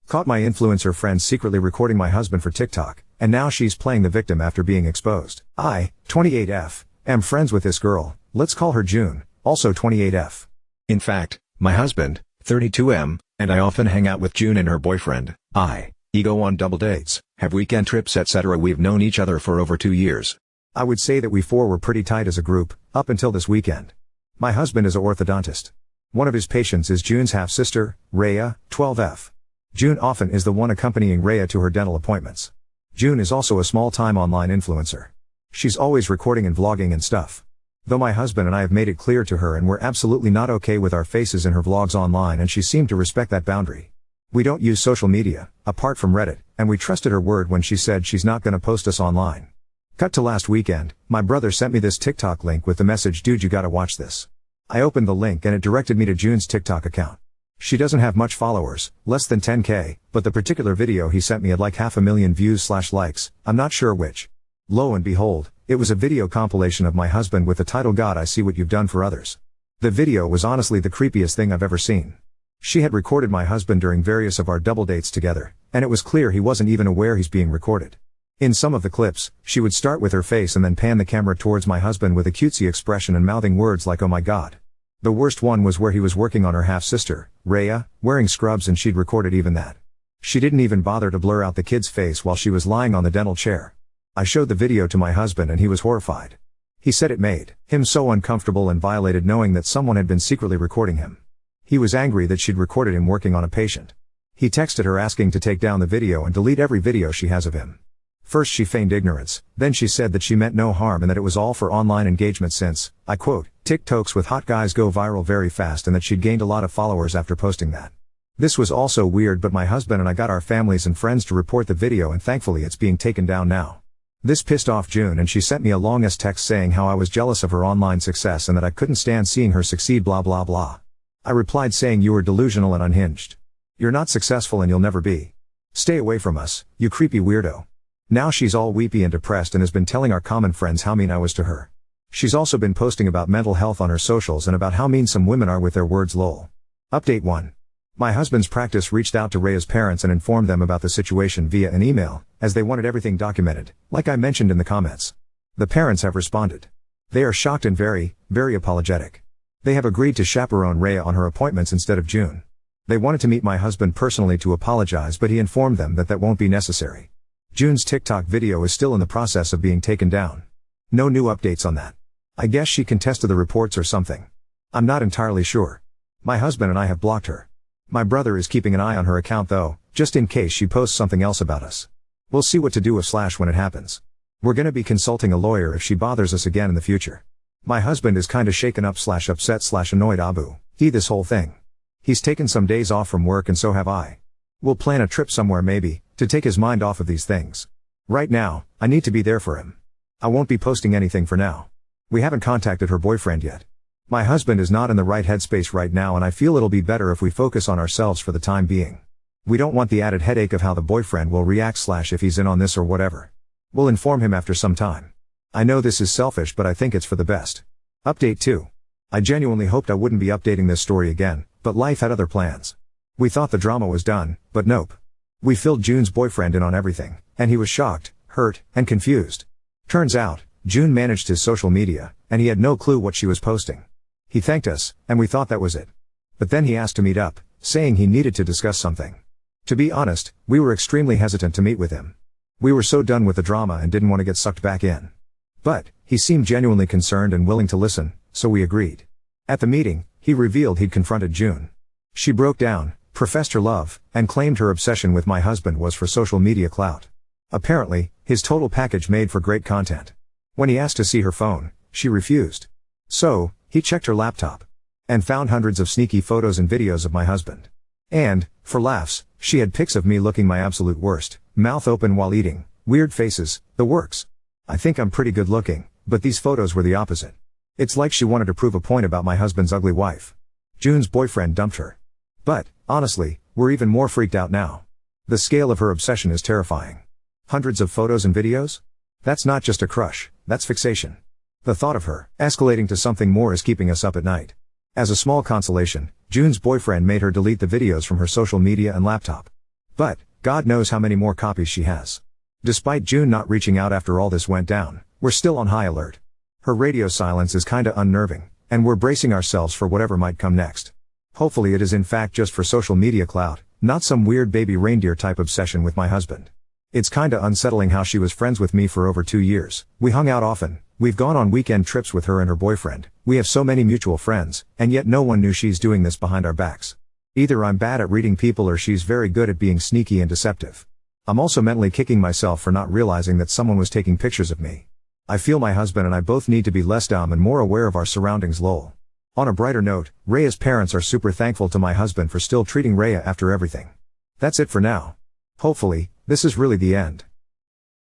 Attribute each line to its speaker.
Speaker 1: Caught my influencer friend secretly recording my husband for TikTok, and now she's playing the victim after being exposed. I, 28F, am friends with this girl, let's call her June, also 28F.
Speaker 2: In fact, my husband, 32M, and I often hang out with June and her boyfriend, go on double dates, have weekend trips etc. We've known each other for over 2 years.
Speaker 1: I would say that we four were pretty tight as a group, up until this weekend. My husband is an orthodontist. One of his patients is June's half-sister, Rhea, 12F. June often is the one accompanying Rhea to her dental appointments. June is also a small-time online influencer. She's always recording and vlogging and stuff. Though my husband and I have made it clear to her and we're absolutely not okay with our faces in her vlogs online, and she seemed to respect that boundary. We don't use social media, apart from Reddit, and we trusted her word when she said she's not gonna post us online. Cut to last weekend, my brother sent me this TikTok link with the message, "Dude, you gotta watch this." I opened the link and it directed me to June's TikTok account. She doesn't have much followers, less than 10K, but the particular video he sent me had like 500,000 views/likes, I'm not sure which. Lo and behold, it was a video compilation of my husband with the title "God, I See What You've Done for Others." The video was honestly the creepiest thing I've ever seen. She had recorded my husband during various of our double dates together, and it was clear he wasn't even aware he's being recorded. In some of the clips, she would start with her face and then pan the camera towards my husband with a cutesy expression and mouthing words like "oh my god." The worst one was where he was working on her half-sister, Rhea, wearing scrubs, and she'd recorded even that. She didn't even bother to blur out the kid's face while she was lying on the dental chair. I showed the video to my husband and he was horrified. He said it made him so uncomfortable and violated knowing that someone had been secretly recording him. He was angry that she'd recorded him working on a patient. He texted her asking to take down the video and delete every video she has of him. First she feigned ignorance, then she said that she meant no harm and that it was all for online engagement since, I quote, "TikToks with hot guys go viral very fast," and that she'd gained a lot of followers after posting that. This was also weird, but my husband and I got our families and friends to report the video and thankfully it's being taken down now. This pissed off June and she sent me a long-ass text saying how I was jealous of her online success and that I couldn't stand seeing her succeed blah blah blah. I replied saying, "You are delusional and unhinged. You're not successful and you'll never be. Stay away from us, you creepy weirdo." Now she's all weepy and depressed and has been telling our common friends how mean I was to her. She's also been posting about mental health on her socials and about how mean some women are with their words lol. Update 1. My husband's practice reached out to Rhea's parents and informed them about the situation via an email, as they wanted everything documented, like I mentioned in the comments. The parents have responded. They are shocked and very, very apologetic. They have agreed to chaperone Rhea on her appointments instead of June. They wanted to meet my husband personally to apologize, but he informed them that that won't be necessary. June's TikTok video is still in the process of being taken down. No new updates on that. I guess she contested the reports or something. I'm not entirely sure. My husband and I have blocked her. My brother is keeping an eye on her account though, just in case she posts something else about us. We'll see what to do with / when it happens. We're gonna be consulting a lawyer if she bothers us again in the future. My husband is kinda shaken up / upset / annoyed this whole thing. He's taken some days off from work and so have I. We'll plan a trip somewhere maybe, to take his mind off of these things. Right now, I need to be there for him. I won't be posting anything for now. We haven't contacted her boyfriend yet. My husband is not in the right headspace right now and I feel it'll be better if we focus on ourselves for the time being. We don't want the added headache of how the boyfriend will react / if he's in on this or whatever. We'll inform him after some time. I know this is selfish but I think it's for the best. Update 2. I genuinely hoped I wouldn't be updating this story again, but life had other plans. We thought the drama was done, but nope. We filled June's boyfriend in on everything, and he was shocked, hurt, and confused. Turns out, June managed his social media, and he had no clue what she was posting. He thanked us, and we thought that was it. But then he asked to meet up, saying he needed to discuss something. To be honest, we were extremely hesitant to meet with him. We were so done with the drama and didn't want to get sucked back in. But, he seemed genuinely concerned and willing to listen, so we agreed. At the meeting, he revealed he'd confronted June. She broke down, professed her love, and claimed her obsession with my husband was for social media clout. Apparently, his total package made for great content. When he asked to see her phone, she refused. So, he checked her laptop. And found hundreds of sneaky photos and videos of my husband. And, for laughs, she had pics of me looking my absolute worst, mouth open while eating, weird faces, the works. I think I'm pretty good looking, but these photos were the opposite. It's like she wanted to prove a point about my husband's ugly wife. June's boyfriend dumped her. But, honestly, we're even more freaked out now. The scale of her obsession is terrifying. Hundreds of photos and videos? That's not just a crush, that's fixation. The thought of her escalating to something more is keeping us up at night. As a small consolation, June's boyfriend made her delete the videos from her social media and laptop. But, God knows how many more copies she has. Despite June not reaching out after all this went down, we're still on high alert. Her radio silence is kinda unnerving, and we're bracing ourselves for whatever might come next. Hopefully it is in fact just for social media clout, not some weird baby reindeer type obsession with my husband. It's kinda unsettling how she was friends with me for over 2 years, we hung out often, we've gone on weekend trips with her and her boyfriend, we have so many mutual friends, and yet no one knew she's doing this behind our backs. Either I'm bad at reading people or she's very good at being sneaky and deceptive. I'm also mentally kicking myself for not realizing that someone was taking pictures of me. I feel my husband and I both need to be less dumb and more aware of our surroundings lol. On a brighter note, Rhea's parents are super thankful to my husband for still treating Rhea after everything. That's it for now. Hopefully, this is really the end.